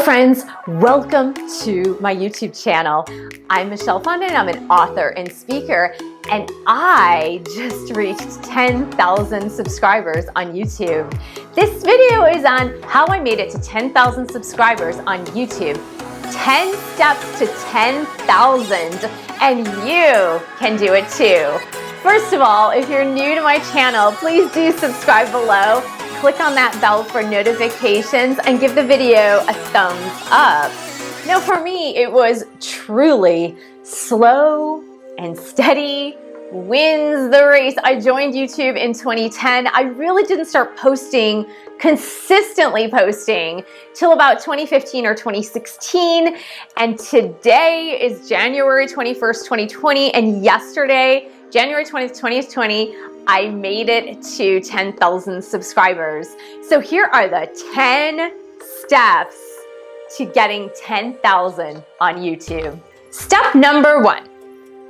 friends, welcome to my YouTube channel. I'm Michelle Fonda and I'm an author and speaker, and I just reached 10,000 subscribers on YouTube. This video is on how I made it to 10,000 subscribers on YouTube. 10 steps to 10,000, and you can do it too. First of all, if you're new to my channel, please do subscribe below. Click on that bell for notifications and give the video a thumbs up. Now for me, it was truly slow and steady wins the race. I joined YouTube in 2010. I really didn't start consistently posting till about 2015 or 2016. And today is January 21st, 2020. And yesterday, January 20th, 2020, I made it to 10,000 subscribers. So here are the 10 steps to getting 10,000 on YouTube. Step number 1,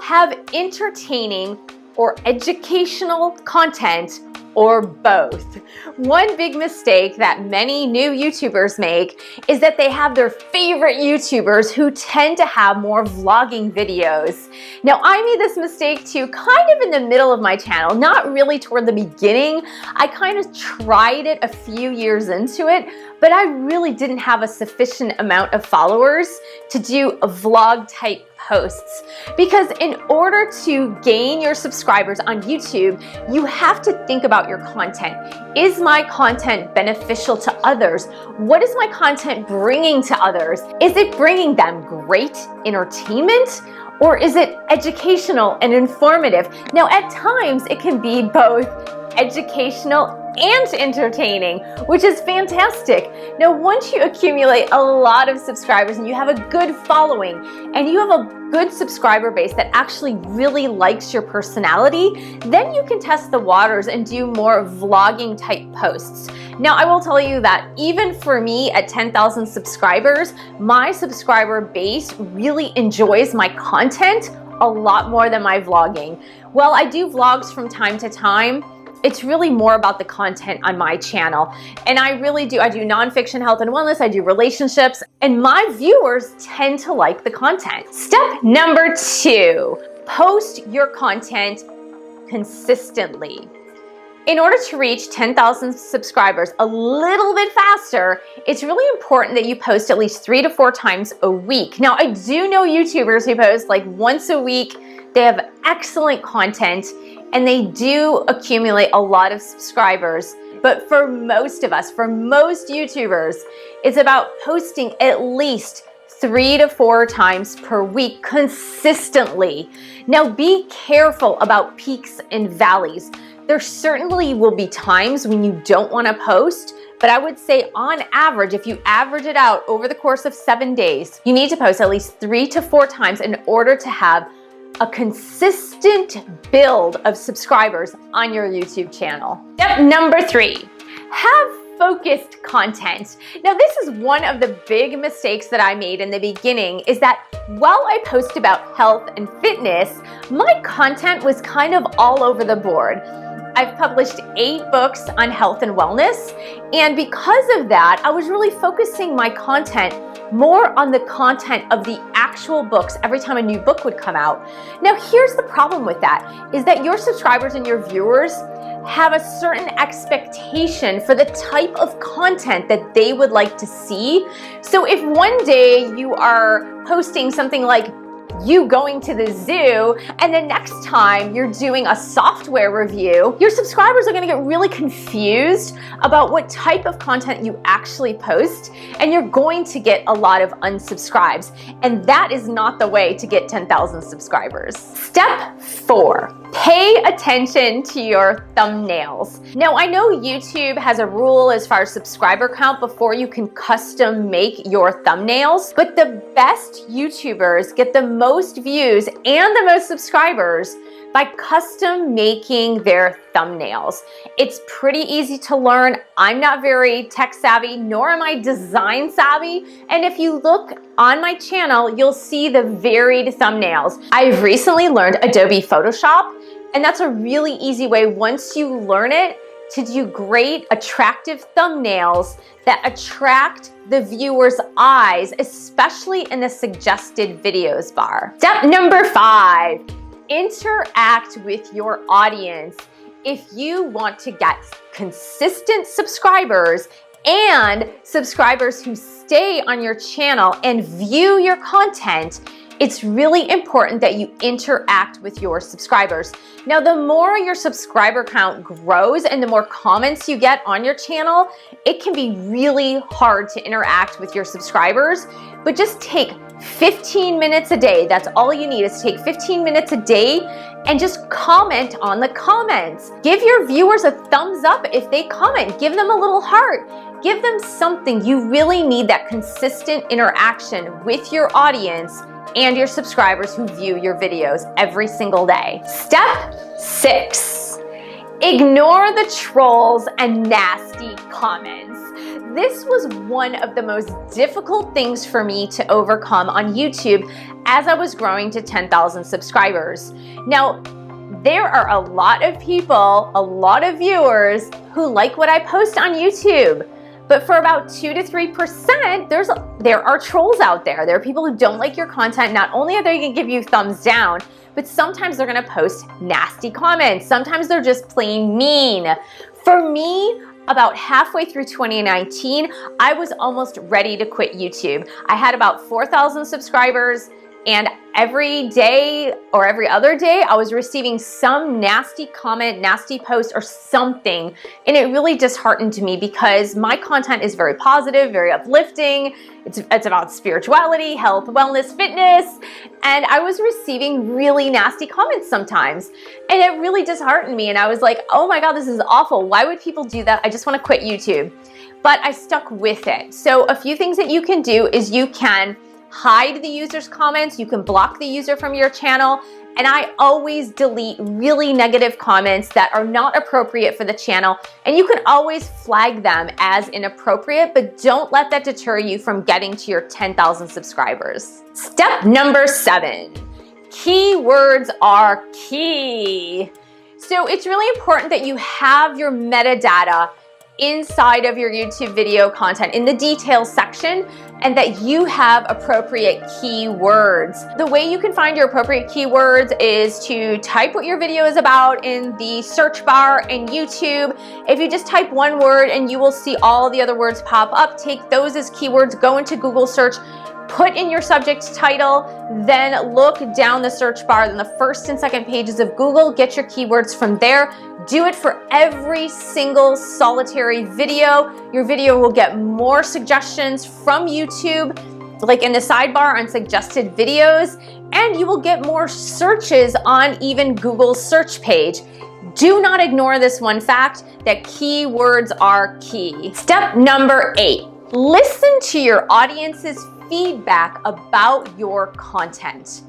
have entertaining or educational content or both. One big mistake that many new YouTubers make is that they have their favorite YouTubers who tend to have more vlogging videos. Now, I made this mistake too, kind of in the middle of my channel, not really toward the beginning. I kind of tried it a few years into it, but I really didn't have a sufficient amount of followers to do a vlog type posts. Because in order to gain your subscribers on YouTube, you have to think about your content. Is my content beneficial to others? What is my content bringing to others? Is it bringing them great entertainment? Or is it educational and informative? Now, at times, it can be both educational and entertaining, which is fantastic. Now, once you accumulate a lot of subscribers and you have a good following and you have a good subscriber base that actually really likes your personality, then you can test the waters and do more vlogging type posts. Now, I will tell you that even for me at 10,000 subscribers, my subscriber base really enjoys my content a lot more than my vlogging. While I do vlogs from time to time, it's really more about the content on my channel. And I do nonfiction health and wellness, I do relationships, and my viewers tend to like the content. Step number 2, post your content consistently. In order to reach 10,000 subscribers a little bit faster, it's really important that you post at least 3 to 4 times a week. Now, I do know YouTubers who post like once a week. They have excellent content and they do accumulate a lot of subscribers. But for most of us, for most YouTubers, it's about posting at least 3 to 4 times per week consistently. Now, be careful about peaks and valleys. There certainly will be times when you don't want to post, but I would say on average, if you average it out over the course of 7 days, you need to post at least 3 to 4 times in order to have a consistent build of subscribers on your YouTube channel. Step number 3, have focused content. Now, this is one of the big mistakes that I made in the beginning, is that while I post about health and fitness, my content was kind of all over the board. I've published 8 books on health and wellness, and because of that, I was really focusing my content more on the content of the actual books every time a new book would come out. Now, here's the problem with that, is that your subscribers and your viewers have a certain expectation for the type of content that they would like to see. So if one day you are posting something like you going to the zoo, and the next time you're doing a software review, your subscribers are going to get really confused about what type of content you actually post, and you're going to get a lot of unsubscribes. And that is not the way to get 10,000 subscribers. Step 4, pay attention to your thumbnails. Now, I know YouTube has a rule as far as subscriber count before you can custom make your thumbnails, but the best YouTubers get the most views and the most subscribers by custom making their thumbnails. It's pretty easy to learn. I'm not very tech savvy, nor am I design savvy. And if you look on my channel, you'll see the varied thumbnails. I've recently learned Adobe Photoshop, and that's a really easy way, once you learn it, to do great, attractive thumbnails that attract the viewer's eyes, especially in the suggested videos bar. Step number 5, interact with your audience. If you want to get consistent subscribers and subscribers who stay on your channel and view your content, it's really important that you interact with your subscribers. Now, the more your subscriber count grows and the more comments you get on your channel, it can be really hard to interact with your subscribers, but just take 15 minutes a day. That's all you need, is take 15 minutes a day and just comment on the comments. Give your viewers a thumbs up if they comment. Give them a little heart. Give them something. You really need that consistent interaction with your audience and your subscribers who view your videos every single day. Step 6, ignore the trolls and nasty comments. This was one of the most difficult things for me to overcome on YouTube as I was growing to 10,000 subscribers. Now, there are a lot of people, a lot of viewers who like what I post on YouTube. But for about 2 to 3%, there are trolls out there. There are people who don't like your content. Not only are they gonna give you thumbs down, but sometimes they're gonna post nasty comments. Sometimes they're just plain mean. For me, about halfway through 2019, I was almost ready to quit YouTube. I had about 4,000 subscribers, and every day or every other day, I was receiving some nasty comment, nasty post, or something. And it really disheartened me because my content is very positive, very uplifting. It's about spirituality, health, wellness, fitness. And I was receiving really nasty comments sometimes. And it really disheartened me. And I was like, oh my God, this is awful. Why would people do that? I just want to quit YouTube. But I stuck with it. So a few things that you can do is you can hide the user's comments, you can block the user from your channel, and I always delete really negative comments that are not appropriate for the channel, and you can always flag them as inappropriate, but don't let that deter you from getting to your 10,000 subscribers. Step number 7, keywords are key. So it's really important that you have your metadata inside of your YouTube video content in the details section, and that you have appropriate keywords. The way you can find your appropriate keywords is to type what your video is about in the search bar in YouTube. If you just type one word and you will see all the other words pop up, take those as keywords, go into Google search, put in your subject title, then look down the search bar, then the first and second pages of Google, get your keywords from there. Do it for every single solitary video. Your video will get more suggestions from YouTube, like in the sidebar on suggested videos, and you will get more searches on even Google's search page. Do not ignore this one fact, that keywords are key. Step number 8, listen to your audience's feedback about your content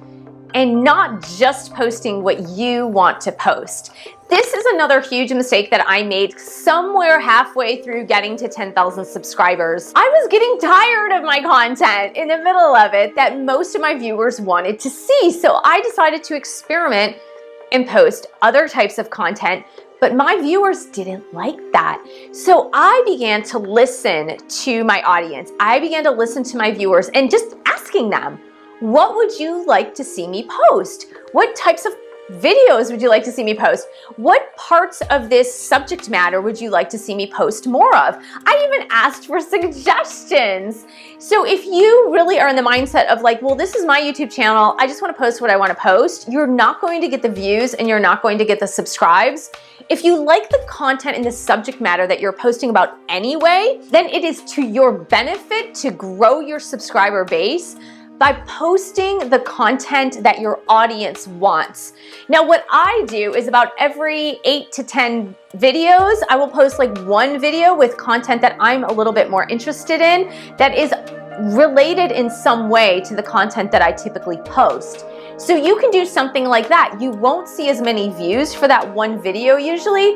and not just posting what you want to post. This is another huge mistake that I made somewhere halfway through getting to 10,000 subscribers. I was getting tired of my content in the middle of it that most of my viewers wanted to see. So I decided to experiment and post other types of content, but my viewers didn't like that. So I began to listen to my audience. I began to listen to my viewers and just asking them, what would you like to see me post? What types of videos would you like to see me post? What parts of this subject matter would you like to see me post more of? I even asked for suggestions. So if you really are in the mindset of like, well, this is my YouTube channel, I just want to post what I want to post, you're not going to get the views and you're not going to get the subscribes. If you like the content and the subject matter that you're posting about anyway, then it is to your benefit to grow your subscriber base by posting the content that your audience wants. Now, what I do is about every 8 to 10 videos, I will post like one video with content that I'm a little bit more interested in that is related in some way to the content that I typically post. So you can do something like that. You won't see as many views for that one video usually,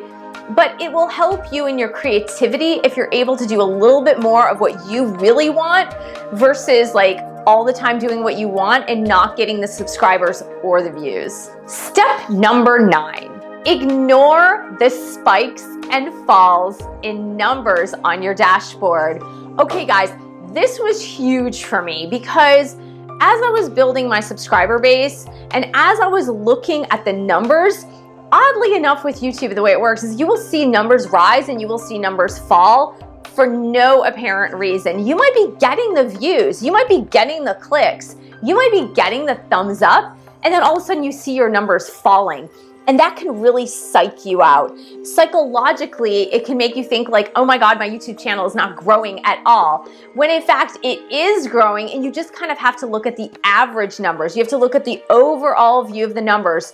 but it will help you in your creativity if you're able to do a little bit more of what you really want versus like all the time doing what you want and not getting the subscribers or the views. Step number 9, Ignore the spikes and falls in numbers on your dashboard. Okay guys, this was huge for me because as I was building my subscriber base and as I was looking at the numbers, oddly enough with YouTube, the way it works is you will see numbers rise and you will see numbers fall for no apparent reason. You might be getting the views, you might be getting the clicks, you might be getting the thumbs up, and then all of a sudden you see your numbers falling. And that can really psych you out. Psychologically, it can make you think like, oh my God, my YouTube channel is not growing at all. When in fact, it is growing, and you just kind of have to look at the average numbers. You have to look at the overall view of the numbers.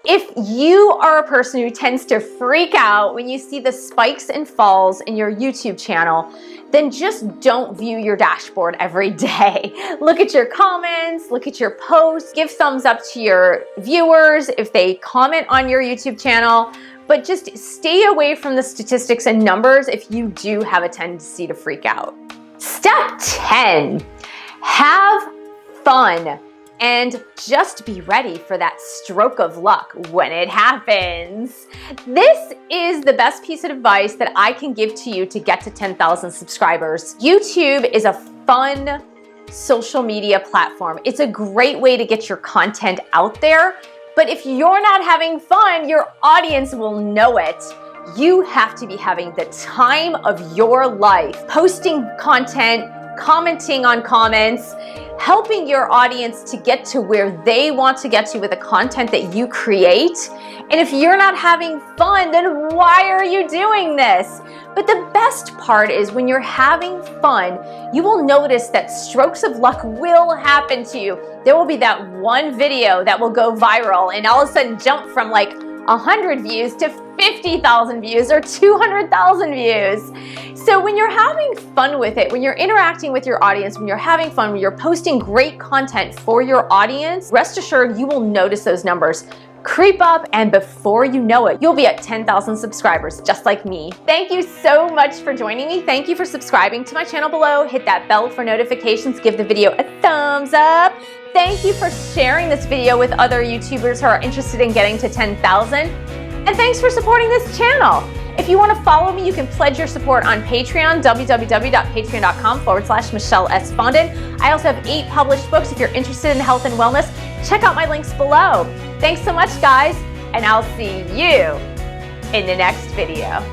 If you are a person who tends to freak out when you see the spikes and falls in your YouTube channel, then just don't view your dashboard every day. Look at your comments, look at your posts, give thumbs up to your viewers if they comment on your YouTube channel, but just stay away from the statistics and numbers if you do have a tendency to freak out. Step 10, have fun. And just be ready for that stroke of luck when it happens. This is the best piece of advice that I can give to you to get to 10,000 subscribers. YouTube is a fun social media platform. It's a great way to get your content out there, but if you're not having fun, your audience will know it. You have to be having the time of your life, posting content, commenting on comments, helping your audience to get to where they want to get to with the content that you create. And if you're not having fun, then why are you doing this? But the best part is when you're having fun, you will notice that strokes of luck will happen to you. There will be that one video that will go viral and all of a sudden jump from like 100 views to 50,000 views or 200,000 views. So when you're having fun with it, when you're interacting with your audience, when you're having fun, when you're posting great content for your audience, rest assured you will notice those numbers creep up, and before you know it, you'll be at 10,000 subscribers, just like me. Thank you so much for joining me. Thank you for subscribing to my channel below. Hit that bell for notifications. Give the video a thumbs up. Thank you for sharing this video with other YouTubers who are interested in getting to 10,000. And thanks for supporting this channel. If you want to follow me, you can pledge your support on Patreon, www.patreon.com/Michelle S. Fondon. I also have 8 published books if you're interested in health and wellness. Check out my links below. Thanks so much, guys, and I'll see you in the next video.